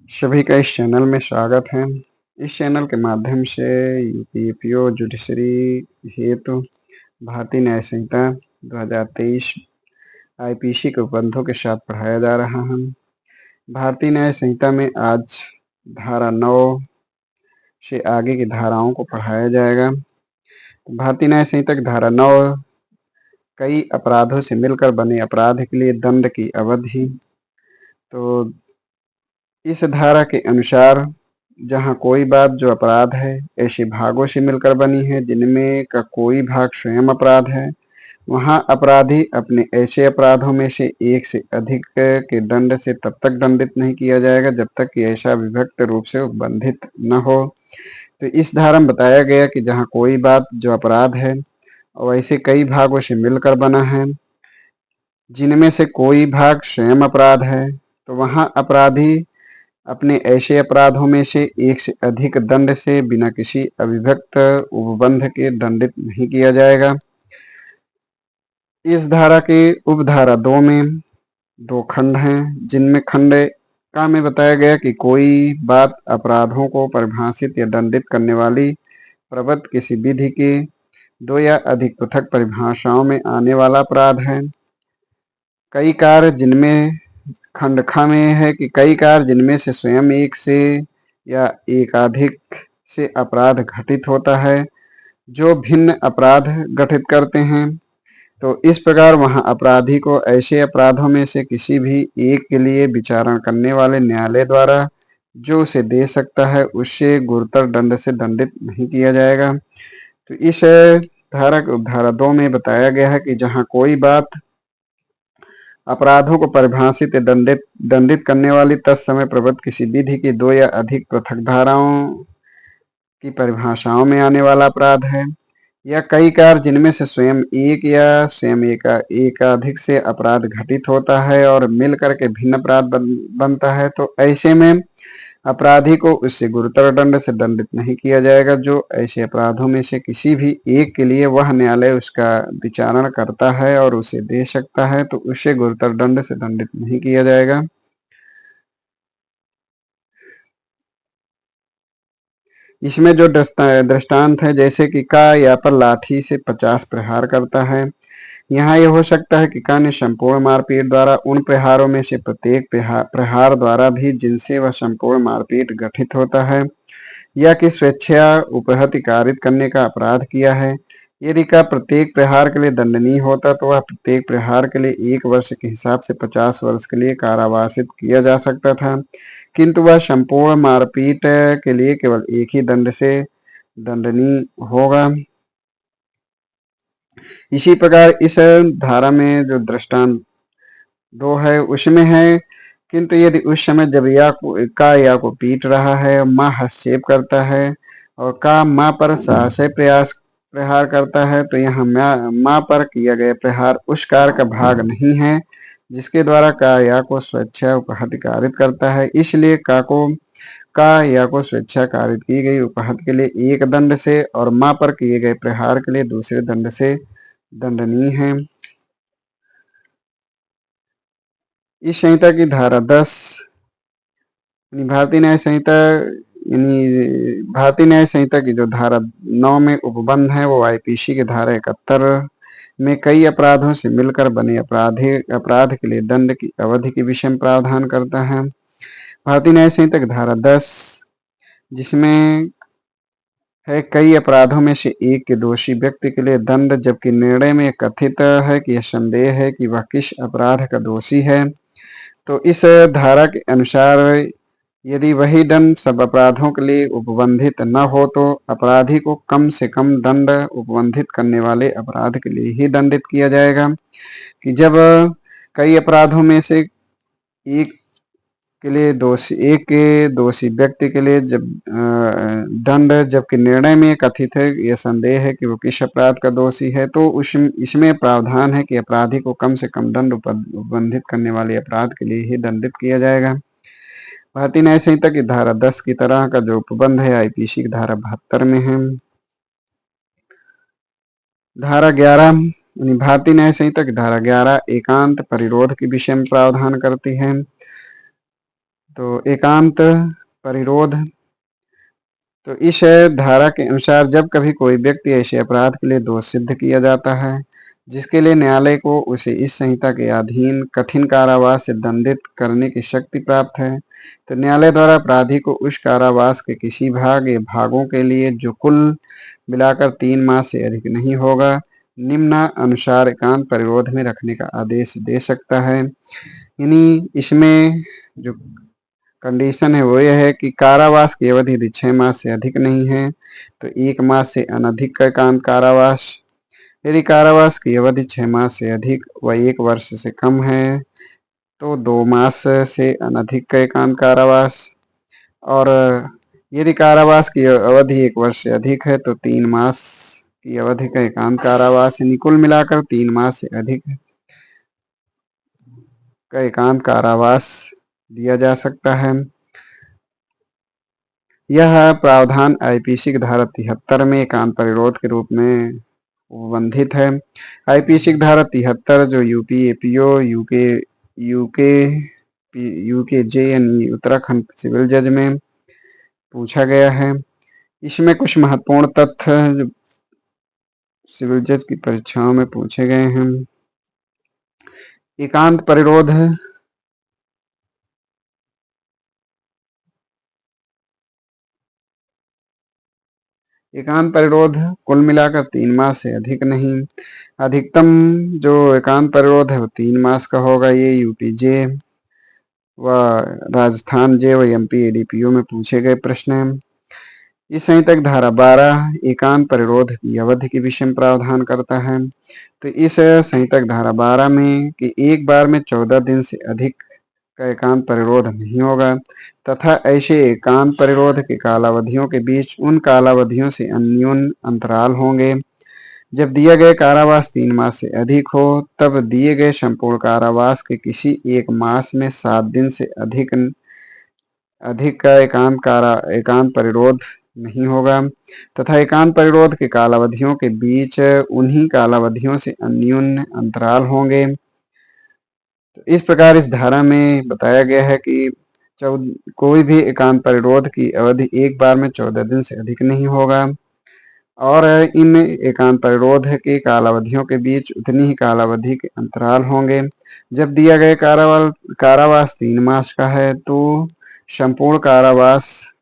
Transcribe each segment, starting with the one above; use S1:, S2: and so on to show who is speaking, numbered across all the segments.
S1: सभी का इस चैनल में स्वागत है। इस चैनल के माध्यम से यूपीपीओ जुडिशरी हेतु भारतीय न्याय संहिता 2023 आईपीसी के उपबंधों के साथ पढ़ाया जा रहा है। भारतीय न्याय संहिता में आज धारा 9 से आगे की धाराओं को पढ़ाया जाएगा। भारतीय न्याय संहिता की धारा 9 कई अपराधों से मिलकर बने अपराध के लिए दंड की अवधि। तो इस धारा के अनुसार जहाँ कोई बात जो अपराध है ऐसे भागों से मिलकर बनी है जिनमें का कोई भाग स्वयं अपराध है, वहाँ अपराधी अपने ऐसे अपराधों में से एक से अधिक के दंड से तब तक दंडित नहीं किया जाएगा जब तक कि ऐसा विभक्त रूप से उपबंधित न हो। तो इस धारा में बताया गया कि जहाँ कोई बात जो अपराध है और ऐसे कई भागों से मिलकर बना है जिनमें से कोई भाग स्वयं अपराध है, तो वहाँ अपराधी अपने ऐसे अपराधों में से एक से अधिक दंड से बिना किसी अविभक्त उपबंध के दंडित नहीं किया जाएगा। इस धारा के उपधारा 2 में 2 खंड हैं, जिनमें खंड का में बताया गया कि कोई बात अपराधों को परिभाषित या दंडित करने वाली प्रबद्ध किसी विधि के 2 या अधिक पृथक परिभाषाओं में आने वाला अपराध है। कई कार्य जिनमें खंड ख में है कि कई कार्य जिनमें से स्वयं एक से या एकाधिक से अपराध घटित होता है जो भिन्न अपराध गठित करते हैं। तो इस प्रकार वहाँ अपराधी को ऐसे अपराधों में से किसी भी एक के लिए विचारण करने वाले न्यायालय द्वारा जो उसे दे सकता है उससे गुरुतर दंड से दंडित नहीं किया जाएगा। तो इस धारा 2 में बताया गया है कि जहाँ कोई बात अपराधों को परिभाषित या दंडित करने वाली तत्समय प्रबद्ध किसी विधि की 2 या अधिक पृथक धाराओं की परिभाषाओं में आने वाला अपराध है, या कई कार्य जिनमें से स्वयं एक या स्वयं एकाधिक से अपराध घटित होता है और मिल करके भिन्न अपराध बनता है, तो ऐसे में अपराधी को उससे गुरुतर दंड से दंडित नहीं किया जाएगा। जो ऐसे अपराधों में से किसी भी एक के लिए वह न्यायालय उसका विचारण करता है और उसे दे सकता है, तो उससे गुरुतर दंड से दंडित नहीं किया जाएगा। इसमें जो दृष्टांत है, जैसे कि का या पर लाठी से 50 प्रहार करता है, यहाँ यह हो सकता है कि का ने संपूर्ण मारपीट द्वारा उन प्रहारों में से प्रत्येक प्रहार द्वारा भी जिनसे वह संपूर्ण मारपीट गठित होता है या कि स्वेच्छा उपहति कारित करने का अपराध किया है। यदि का प्रत्येक प्रहार के लिए दंडनीय होता तो वह प्रत्येक प्रहार के लिए 1 वर्ष के हिसाब से 50 वर्ष के लिए कारावासित किया जा सकता था, किंतु वह संपूर्ण मारपीट के लिए केवल एक ही दंड से दंडनीय होगा। इसी प्रकार इस धारा में जो दृष्टांत 2 है उसमें है, किंतु यदि उस समय जब या को पीट रहा है, माँ हस्तक्षेप करता है और का माँ पर सहसा प्रयास प्रहार करता है, तो यहाँ माँ पर किया गया प्रहार उस कार का भाग नहीं है जिसके द्वारा का या को स्वेच्छा उपहत कारित करता है। इसलिए का या को स्वेच्छा कारित की गई उपहत के लिए एक दंड से और माँ पर किए गए प्रहार के लिए दूसरे दंड से दंडनीय है। इस संहिता की धारा 10 भारतीय न्याय संहिता भारतीय न्याय संहिता की जो धारा 9 में उपबंध है वो आईपीसी की धारा 71 में कई अपराधों से मिलकर बने अपराध के लिए दंड की अवधि की विषय प्रावधान करता है। भारतीय न्याय संहिता की धारा 10 जिसमें है कई अपराधों में से एक के दोषी व्यक्ति के लिए दंड, जबकि निर्णय में कथित है कि यह संदेह है कि वह किस अपराध का दोषी है। तो इस धारा के अनुसार यदि वही दंड सब अपराधों के लिए उपबंधित न हो तो अपराधी को कम से कम दंड उपबंधित करने वाले अपराध के लिए ही दंडित किया जाएगा। कि जब कई अपराधों में से एक के दोषी व्यक्ति के लिए जब दंड, जबकि निर्णय में कथित है यह संदेह है कि वो किस अपराध का दोषी है, तो इसमें प्रावधान है कि अपराधी को कम से कम दंड उपबंधित करने वाले अपराध के लिए ही दंडित किया जाएगा। भारतीय न्याय संहिता की धारा 10 की तरह का जो उपबंध है आईपीसी की धारा 72 में है। धारा 11 भारतीय न्याय संहिता की धारा 11 भारतीय न्याय संहिता की धारा 11 भारतीय न्याय संहिता की धारा 11 एकांत परिरोध की विषय में प्रावधान करती है। भारतीय न्याय संहिता की धारा 11 एकांत परिरोध की विषय में प्रावधान करती है। भारतीय न्याय संहिता की धारा 11 एकांत परिरोध की विषय में प्रावधान करती है। तो एकांत परिरोध, तो इस धारा के अनुसार जब कभी कोई व्यक्ति ऐसे अपराध के लिए दोष सिद्ध किया जाता है जिसके लिए न्यायालय को उसे इस संहिता के अधीन कठिन कारावास से दंडित करने की शक्ति प्राप्त है, तो न्यायालय द्वारा अपराधी को उस कारावास के किसी भाग या भागों के लिए जो कुल मिलाकर 3 मास से अधिक नहीं होगा, निम्न अनुसार एकांत परिरोध में रखने का आदेश दे सकता है। यानी इसमें जो कंडीशन है वो यह है कि कारावास की अवधि यदि 6 मास से अधिक नहीं है तो 1 मास से अनधिक का एकांत कारावास, यदि कारावास की अवधि 6 मास से अधिक व 1 वर्ष से कम है तो 2 मास से अनधिक का एकांत कारावास, और यदि कारावास की अवधि 1 वर्ष से अधिक है तो 3 मास की अवधि का एकांत कारावास, यानी कुल मिलाकर 3 मास से अधिक का एकांत कारावास दिया जा सकता है। यह प्रावधान आईपीसी की धारा 73 में एकांत परिरोध के रूप में उपबंधित है। आईपीसी की धारा 73 जो यूपीएपीओ, यूके यूकेजे यानी उत्तराखंड सिविल जज में पूछा गया है। इसमें कुछ महत्वपूर्ण तथ्य जो सिविल जज की परीक्षाओं में पूछे गए हैं। एकांत परिरोध कुल मिलाकर 3 मास से अधिक नहीं, अधिकतम जो एकांत परिरोध है वो 3 मास का होगा। ये यूपी जे व राजस्थान जे व एमपी एडीपीओ में पूछे गए प्रश्न हैं। इस संहिता की धारा 12 एकांत परिरोध की अवधि के विषय में प्रावधान करता है। तो इस संहिता की धारा 12 में कि एक बार में 14 दिन से अधिक का एकांत परिरोध नहीं होगा तथा ऐसे एकांत परिरोध के कालावधियों के बीच उन कालावधियों से अन्यून अंतराल होंगे जब दिए गए कारावास 3 मास से अधिक हो, तब दिए गए संपूर्ण कारावास के किसी 1 मास में 7 दिन से अधिक का एकांत परिरोध नहीं होगा तथा एकांत परिरोध के कालावधियों के बीच उन्हीं कालावधियों से अन्यून अंतराल होंगे। तो इस प्रकार इस धारा में बताया गया है कि कोई भी एकांत परिरोध की अवधि एक बार में 14 दिन से अधिक नहीं होगा और इन एकांत परिरोध के कालावधियों के बीच उतनी ही कालावधि के अंतराल होंगे। जब दिया गया कारावास 3 मास का है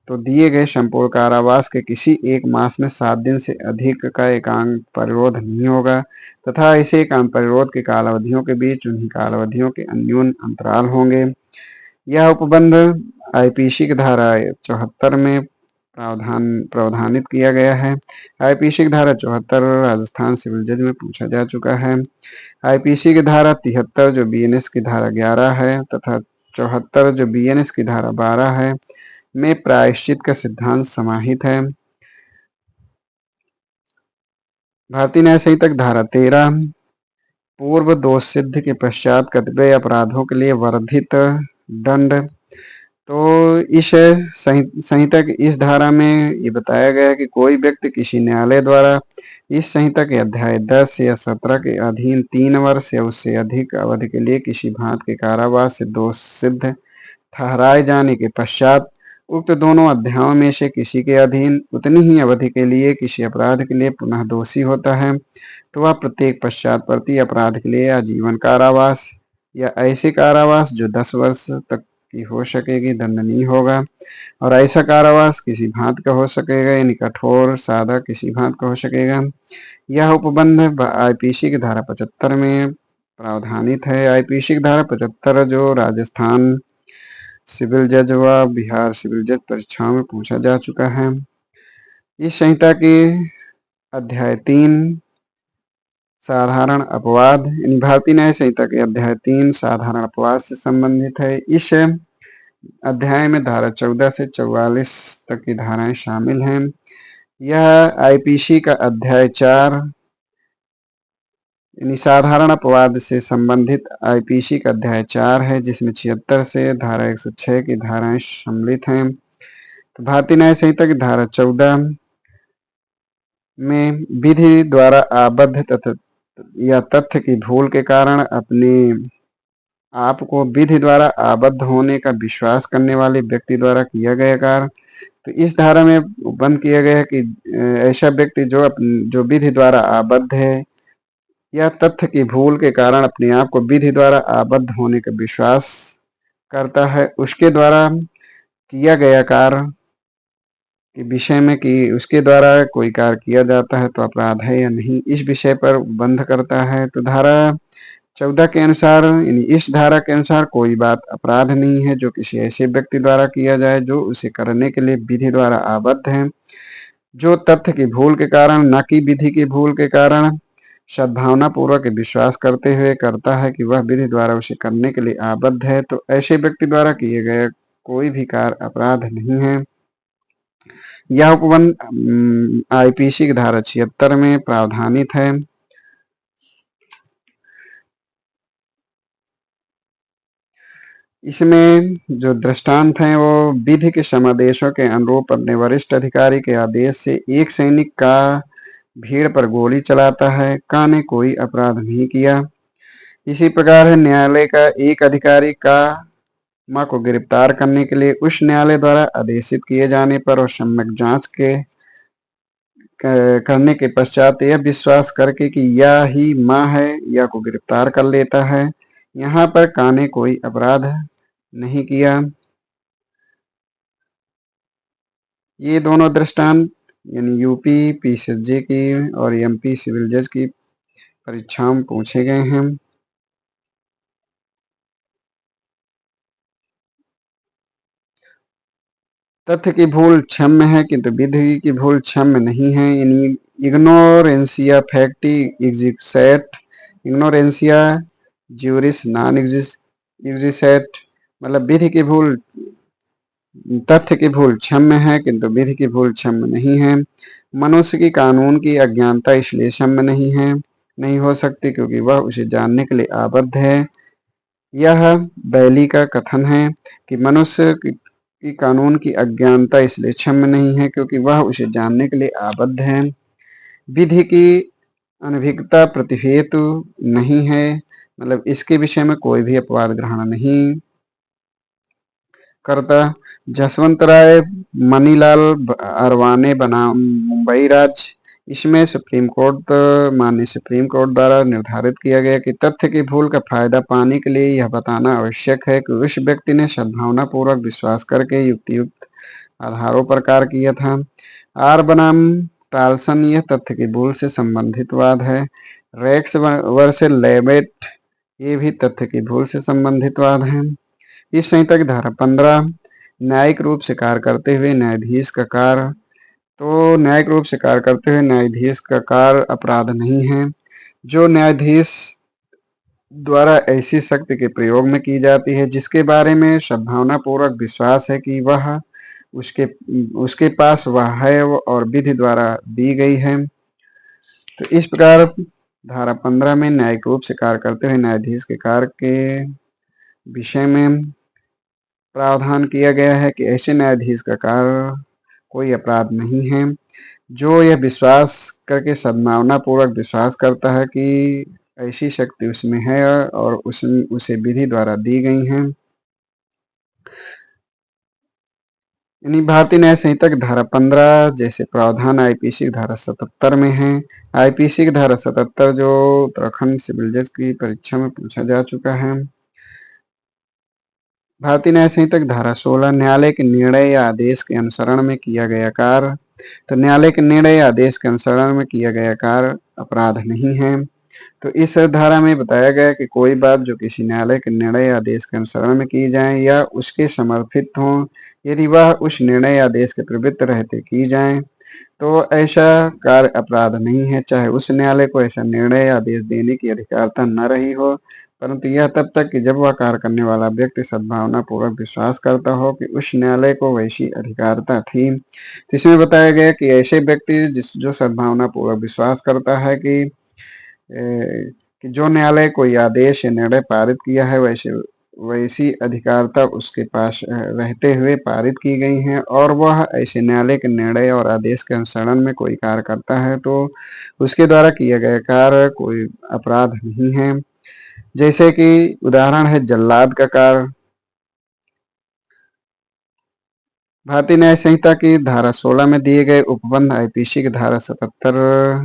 S1: तो दिए गए संपूर्ण कारावास के किसी 1 मास में 7 दिन से अधिक का एकांत परिरोध नहीं होगा तथा ऐसे एकांत परिरोध के कालावधियों के बीच उन्हीं कालावधियों के अन्यून अंतराल होंगे। यह उपबंध आईपीसी की धारा 74 में प्रावधानित किया गया है। आईपीसी की धारा 74 राजस्थान सिविल जज में पूछा जा चुका है। आईपीसी की धारा 73 जो बीएनएस की धारा 11 है तथा 74 जो बीएनएस की धारा 12 है में प्रायश्चित का सिद्धांत समाहित है। भारतीय न्याय संहिता की धारा 13 पूर्व दोष सिद्ध के पश्चात कतिपय अपराधों के लिए वर्धित दंड, तो इस संहिता की इस धारा में ये बताया गया है कि कोई व्यक्ति किसी न्यायालय द्वारा इस संहिता के अध्याय 10 या 17 के अधीन 3 वर्ष या उससे अधिक अवधि के लिए किसी भांति के कारावास से दोष सिद्ध ठहराए जाने के पश्चात उक्त दोनों अध्यायों में से किसी के अधीन उतनी ही अवधि के लिए किसी अपराध के लिए पुनः दोषी होता है तो वह प्रत्येक पश्चात अपराध के लिए आजीवन कारावास या ऐसे कारावास जो 10 वर्ष तक की हो सकेगी दंडनीय होगा, और ऐसा कारावास किसी भांत का हो सकेगा यानी कठोर सादा किसी भांत का हो सकेगा। यह उपबंध आईपीसी की धारा 75 में प्रावधानित है। आईपीसी की धारा 75 जो राजस्थान सिविल जज व बिहार सिविल जज परीक्षाओं में पूछा जा चुका है। इस संहिता के अध्याय 3 साधारण अपवाद यानी भारतीय न्याय संहिता के अध्याय 3 साधारण अपवाद से संबंधित है। इस अध्याय में धारा 14 से 44 तक की धाराएं शामिल हैं। यह आईपीसी का अध्याय 4 यानी साधारण अपवाद से संबंधित आईपीसी का अध्याय 4 है जिसमें 76 से धारा 106 की धाराएं सम्मिलित हैं। तो भारतीय न्याय संहिता की धारा 14 में विधि द्वारा आबद्ध या तथ्य की भूल के कारण अपने आपको विधि द्वारा आबद्ध होने का विश्वास करने वाले व्यक्ति द्वारा किया गया कार्य। तो इस धारा में बंद किया गया है कि ऐसा व्यक्ति जो विधि द्वारा आबद्ध है या तथ्य की भूल के कारण अपने आप को विधि द्वारा आबद्ध होने का विश्वास करता है, उसके द्वारा किया गया कार्य के विषय में कि उसके द्वारा कोई कार्य किया जाता है तो अपराध है या नहीं, इस विषय पर बंध करता है। तो धारा 14 के अनुसार, यानी इस धारा के अनुसार कोई बात अपराध नहीं है जो किसी ऐसे व्यक्ति द्वारा किया जाए जो उसे करने के लिए विधि द्वारा आबद्ध है, जो तथ्य की भूल के कारण न कि विधि की भूल के कारण सद्भावना पूर्वक विश्वास करते हुए करता है कि वह विधि द्वारा उसे करने के लिए आबद्ध है, तो ऐसे व्यक्ति द्वारा किए गए कोई भी कार्य अपराध नहीं है। यह उपबंध आईपीसी की धारा 76 में प्रावधानित है। इसमें जो दृष्टांत हैं वो विधि के समादेशों के अनुरूप अपने वरिष्ठ अधिकारी के आदेश से एक सैनिक का भीड़ पर गोली चलाता है, का ने कोई अपराध नहीं किया। इसी प्रकार है न्यायालय का एक अधिकारी का मां को गिरफ्तार करने के लिए उस न्यायालय द्वारा आदेशित किए जाने पर और सम्यक जांच के करने के पश्चात यह विश्वास करके कि यह ही मां है, यह को गिरफ्तार कर लेता है। यहाँ पर का ने कोई अपराध नहीं किया। ये दोनों दृष्टांत यानी यूपी पीसीएसजे की और एमपी सिविल जज की परीक्षाओं में पूछे गए हैं। तथ्य की भूल क्षम्य है किंतु विधि की भूल क्षम्य नहीं है, यानी इग्नोरेंसिया फैक्टी एग्जिसेट, इग्नोरेंसिया ज्यूरिस नॉन एग्जिसेट, मतलब विधि की भूल, तथ्य की भूल क्षम्य है किंतु विधि की भूल क्षम्य नहीं है। मनुष्य की कानून की अज्ञानता इसलिए क्षम्य नहीं है, नहीं हो सकती क्योंकि वह उसे जानने के लिए आबद्ध है। यह बैली का कथन है कि मनुष्य की कानून की अज्ञानता इसलिए क्षम्य नहीं है क्योंकि वह उसे जानने के लिए आबद्ध है। विधि की अनभिज्ञता प्रतिहेतु नहीं है, मतलब इसके विषय में कोई भी अपवाद ग्रहण नहीं करता। जसवंत राय मनीलाल अरवाने बनाम मुंबई राज्य, इसमें सुप्रीम कोर्ट माननीय सुप्रीम कोर्ट द्वारा निर्धारित किया गया कि तथ्य की भूल का फायदा पाने के लिए यह बताना आवश्यक है कि उस व्यक्ति ने सद्भावना पूर्वक विश्वास करके युक्तियुक्त आधारों पर कार्य किया था। आर बनाम टाल्सन, यह तथ्य की भूल से संबंधित वाद है। रेक्स वर्सेस लेबेट, ये भी तथ्य की भूल से संबंधित वाद है। इस संहिता की धारा 15 न्यायिक रूप से कार्य करते हुए न्यायाधीश का कार्य, तो न्यायिक रूप से कार्य करते हुए न्यायाधीश का कार्य अपराध नहीं है। जो न्यायाधीश द्वारा ऐसी शक्ति के प्रयोग में की जाती है जिसके बारे में सद्भावना पूर्वक विश्वास है कि वह उसके उसके पास वह है और विधि द्वारा दी गई है। तो इस प्रकार धारा 15 में न्यायिक रूप से कार्य करते हुए न्यायाधीश के कार्य के विषय में प्रावधान किया गया है कि ऐसे न्यायाधीश का कार्य कोई अपराध नहीं है जो यह विश्वास करके सद्भावना पूर्वक विश्वास करता है कि ऐसी शक्ति उसमें है और उसे विधि द्वारा दी गई है। यानी भारतीय न्याय संहिता की धारा 15 जैसे प्रावधान आईपीसी की धारा 77 में है। आईपीसी की धारा 77 जो उत्तराखंड सिविल जज की परीक्षा में पूछा जा चुका है। भारतीय न्याय संहिता की धारा 16 न्यायालय के निर्णय या आदेश के अनुसरण में किया गया कार्य, तो न्यायालय के निर्णय या आदेश के अनुसरण में किया गया कार्य अपराध नहीं है। तो इस धारा में बताया गया कि कोई बात जो किसी न्यायालय के निर्णय या आदेश के अनुसरण में की जाए या उसके समर्थित हो, यदि वह उस निर्णय या आदेश के प्रवृत्त रहते की जाए तो ऐसा कार्य अपराध नहीं है, चाहे उस न्यायालय को ऐसा निर्णय या आदेश देने की अधिकारता न रही हो, परंतु यह तब तक कि जब वह कार्य करने वाला व्यक्ति सद्भावना पूर्वक विश्वास करता हो कि उस न्यायालय को वैसी अधिकारता थी। तो इसमें बताया गया कि ऐसे व्यक्ति जो सद्भावना पूर्वक विश्वास करता है कि जो न्यायालय कोई आदेश या निर्णय पारित किया है वैसी अधिकारता उसके पास रहते हुए पारित की गई हैं और वह ऐसे न्यायालय के निर्णय और आदेश के अनुसरण में कोई कार्य करता है तो उसके द्वारा किया गया कार्य कोई अपराध नहीं है। जैसे कि उदाहरण है जल्लाद का कार्य। भारतीय न्याय संहिता की धारा 16 में दिए गए उपबंध आईपीसी की धारा 77,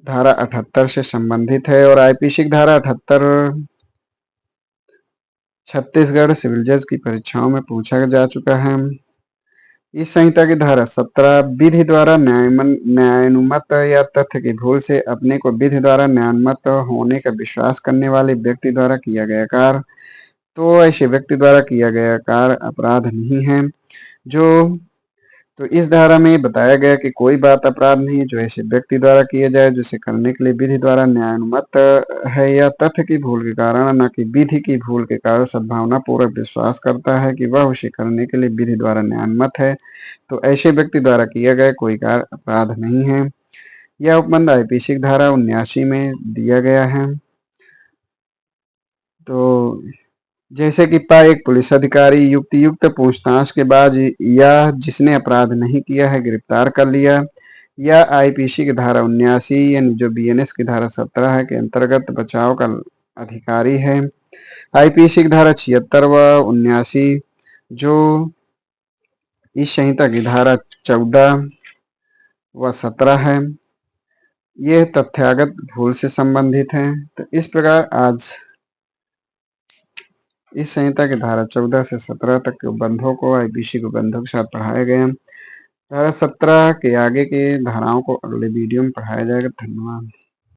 S1: धारा 78 से संबंधित है और आईपीसी की धारा 78 छत्तीसगढ़ सिविल जज की परीक्षाओं में पूछा जा चुका है। इस संहिता की धारा 17 विधि द्वारा न्यायानुमत या तथ्य की भूल से अपने को विधि द्वारा न्यायानुमत होने का विश्वास करने वाले व्यक्ति द्वारा किया गया कार्य, तो ऐसे व्यक्ति द्वारा किया गया कार्य अपराध नहीं है। तो इस धारा में बताया गया कि कोई बात अपराध नहीं है जो ऐसे व्यक्ति द्वारा किए जाए जिसे करने के लिए विधि द्वारा न्यायानुमत है या तथ्य की भूल के कारण, न कि विधि की भूल के कारण सद्भावना पूर्वक विश्वास करता है कि वह उसे करने के लिए विधि द्वारा न्यायानुमत है, तो ऐसे व्यक्ति द्वारा किया गया कोई कार्य अपराध नहीं है। यह उपबंध आईपीसी की धारा 79 में दिया गया है। तो जैसे कि एक पुलिस अधिकारी युक्त पूछताछ के बाद या जिसने अपराध नहीं किया है गिरफ्तार कर लिया, या आईपीसी की धारा 79 यानी जो बीएनएस की धारा 17 है के अंतर्गत बचाव का अधिकारी है। आईपीसी की धारा 76 व 79 जो इस संहिता की धारा 14 व 17 है, ये तथ्यागत भूल से संबंधित है। तो इस प्रकार आज इस संहिता की धारा 14 से 17 तक के उपबंधों को आईपीसी के उपबंधों के साथ पढ़ाया गया। धारा 17 के आगे के धाराओं को अगले वीडियो में पढ़ाया जाएगा। धन्यवाद।